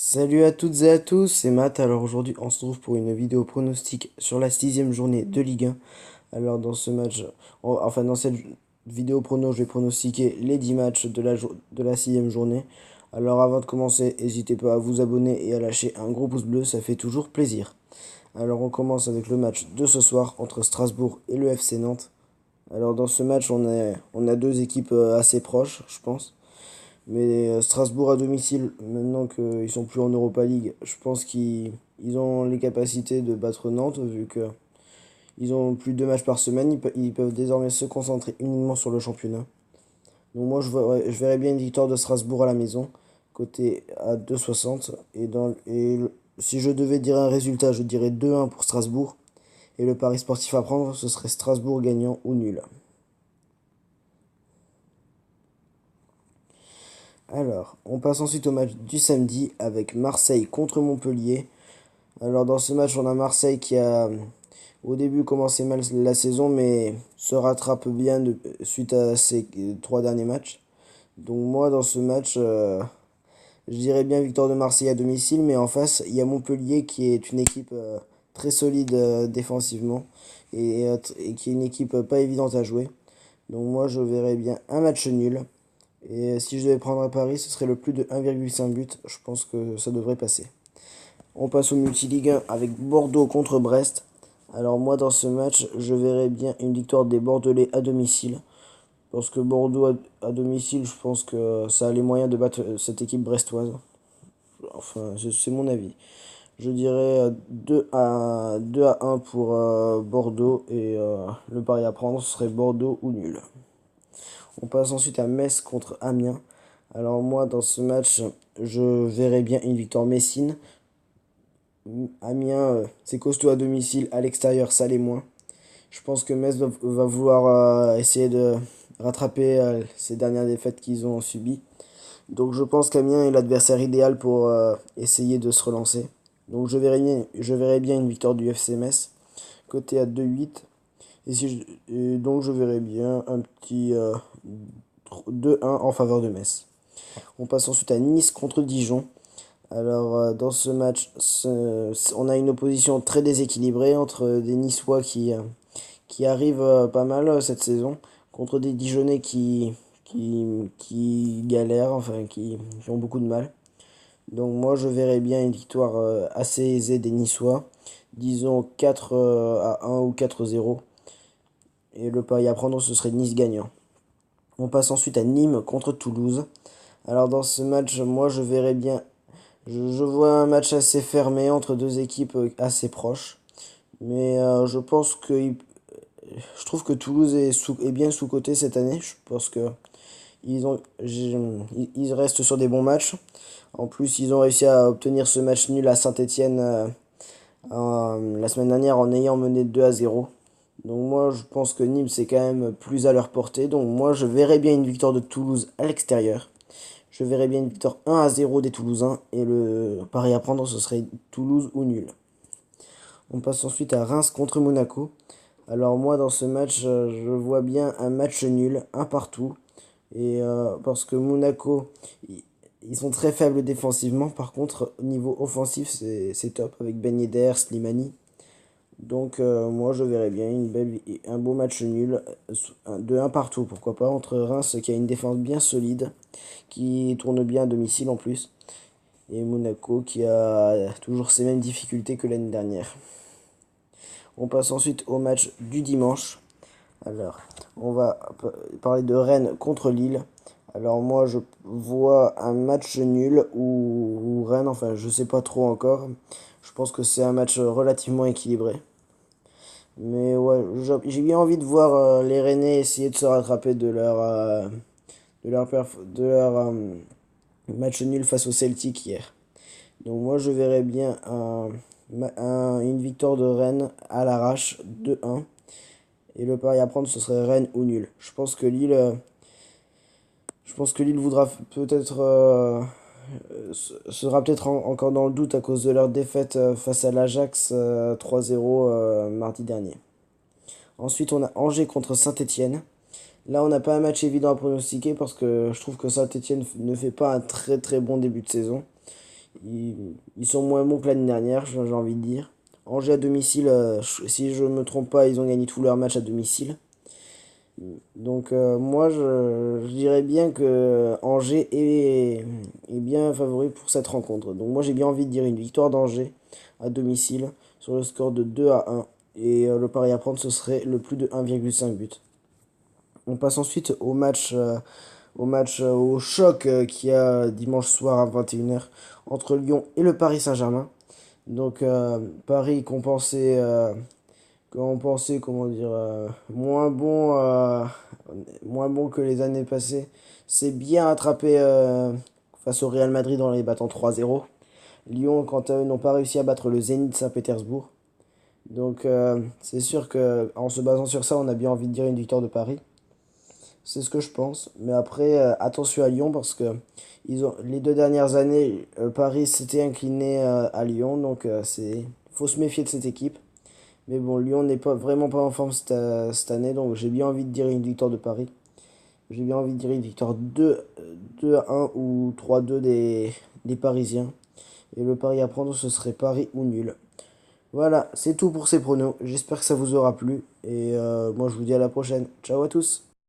Salut à toutes et à tous, c'est Matt. Alors aujourd'hui, on se trouve pour une vidéo pronostic sur la sixième journée de Ligue 1. Alors dans ce match, dans cette vidéo prono, je vais pronostiquer les 10 matchs de la sixième journée. Alors avant de commencer, n'hésitez pas à vous abonner et à lâcher un gros pouce bleu, ça fait toujours plaisir. Alors on commence avec le match de ce soir entre Strasbourg et le FC Nantes. Alors dans ce match, on a deux équipes assez proches, je pense. Mais Strasbourg à domicile, maintenant qu'ils sont plus en Europa League, je pense qu'ils ont les capacités de battre Nantes, vu qu'ils ont plus de 2 matchs par semaine, ils peuvent désormais se concentrer uniquement sur le championnat. Donc moi je verrais bien une victoire de Strasbourg à la maison, côté à 2,60. Si je devais dire un résultat, je dirais 2-1 pour Strasbourg. Et le pari sportif à prendre, ce serait Strasbourg gagnant ou nul. Alors, on passe ensuite au match du samedi avec Marseille contre Montpellier. Alors dans ce match, on a Marseille qui a au début commencé mal la saison, mais se rattrape bien suite à ses 3 derniers matchs. Donc moi, dans ce match, je dirais bien victoire de Marseille à domicile, mais en face, il y a Montpellier qui est une équipe très solide défensivement et qui est une équipe pas évidente à jouer. Donc moi, je verrais bien un match nul. Et si je devais prendre un pari, ce serait le plus de 1,5 but. Je pense que ça devrait passer. On passe au multi-ligue 1 avec Bordeaux contre Brest. Alors moi dans ce match, je verrais bien une victoire des Bordelais à domicile. Parce que Bordeaux à domicile, je pense que ça a les moyens de battre cette équipe brestoise. Enfin, c'est mon avis. Je dirais 2 à 1 pour Bordeaux et le pari à prendre serait Bordeaux ou nul. On passe ensuite à Metz contre Amiens. Alors moi dans ce match, je verrais bien une victoire messine. Amiens, c'est costaud à domicile, à l'extérieur, ça l'est moins. Je pense que Metz va vouloir essayer de rattraper ces dernières défaites qu'ils ont subies. Donc je pense qu'Amiens est l'adversaire idéal pour essayer de se relancer. Donc je verrais bien une victoire du FC Metz, côté à 2,8. Donc je verrais bien un petit 2-1 en faveur de Metz. On passe ensuite à Nice contre Dijon. Alors, dans ce match, on a une opposition très déséquilibrée entre des Niçois qui arrivent pas mal cette saison, contre des Dijonais qui galèrent, enfin qui ont beaucoup de mal. Donc, moi, je verrais bien une victoire assez aisée des Niçois, disons 4 à 1 ou 4-0. Et le pari à prendre, ce serait Nice gagnant. On passe ensuite à Nîmes contre Toulouse. Alors, dans ce match, moi, je verrais bien je vois un match assez fermé entre deux équipes assez proches. Mais je trouve que Toulouse est bien sous-coté cette année. Je pense que ils restent sur des bons matchs. En plus, ils ont réussi à obtenir ce match nul à Saint-Étienne la semaine dernière en ayant mené 2-0. Donc moi, je pense que Nîmes, c'est quand même plus à leur portée. Donc moi, je verrais bien une victoire de Toulouse à l'extérieur. Je verrais bien une victoire 1-0 des Toulousains et le pari à prendre ce serait Toulouse ou nul. On passe ensuite à Reims contre Monaco. Alors moi dans ce match je vois bien un match nul, un partout. Et parce que Monaco ils sont très faibles défensivement. Par contre au niveau offensif c'est top avec Ben Yedder, Slimani. Donc moi je verrais bien un beau match nul de un partout, pourquoi pas, entre Reims qui a une défense bien solide, qui tourne bien à domicile en plus, et Monaco qui a toujours ces mêmes difficultés que l'année dernière. On passe ensuite au match du dimanche. Alors, on va parler de Rennes contre Lille. Alors moi je vois un match nul ou Rennes, enfin je sais pas trop encore. Je pense que c'est un match relativement équilibré. Mais ouais, j'ai bien envie de voir les Rennais essayer de se rattraper de leur match nul face au Celtic hier. Donc moi je verrais bien une victoire de Rennes à l'arrache 2-1. Et le pari à prendre ce serait Rennes ou nul. Je pense que Lille voudra peut-être sera peut-être encore dans le doute à cause de leur défaite face à l'Ajax 3-0 mardi dernier. Ensuite, on a Angers contre Saint-Étienne. Là, on n'a pas un match évident à pronostiquer parce que je trouve que Saint-Étienne ne fait pas un très très bon début de saison. Ils sont moins bons que l'année dernière, j'ai envie de dire. Angers à domicile, si je me trompe pas, ils ont gagné tous leurs matchs à domicile. Donc moi, je dirais bien que Angers est bien favori pour cette rencontre. Donc moi, j'ai bien envie de dire une victoire d'Angers à domicile sur le score de 2-1. Et le pari à prendre, ce serait le plus de 1,5 but. On passe ensuite au choc qu'il y a dimanche soir à 21 h entre Lyon et le Paris Saint-Germain. Donc Paris qu'on pensait, comment dire, moins bon que les années passées, c'est bien attrapé face au Real Madrid en les battant 3-0. Lyon, quant à eux, n'ont pas réussi à battre le Zénith Saint-Pétersbourg. Donc c'est sûr que en se basant sur ça, on a bien envie de dire une victoire de Paris. C'est ce que je pense. Mais après, attention à Lyon parce que les 2 dernières années, Paris s'était incliné à Lyon. Donc faut se méfier de cette équipe. Mais bon, Lyon n'est pas vraiment pas en forme cette année, donc j'ai bien envie de dire une victoire de Paris. J'ai bien envie de dire une victoire 2-1 ou 3-2 des Parisiens. Et le pari à prendre, ce serait Paris ou nul. Voilà, c'est tout pour ces pronos. J'espère que ça vous aura plu. Et moi, je vous dis à la prochaine. Ciao à tous.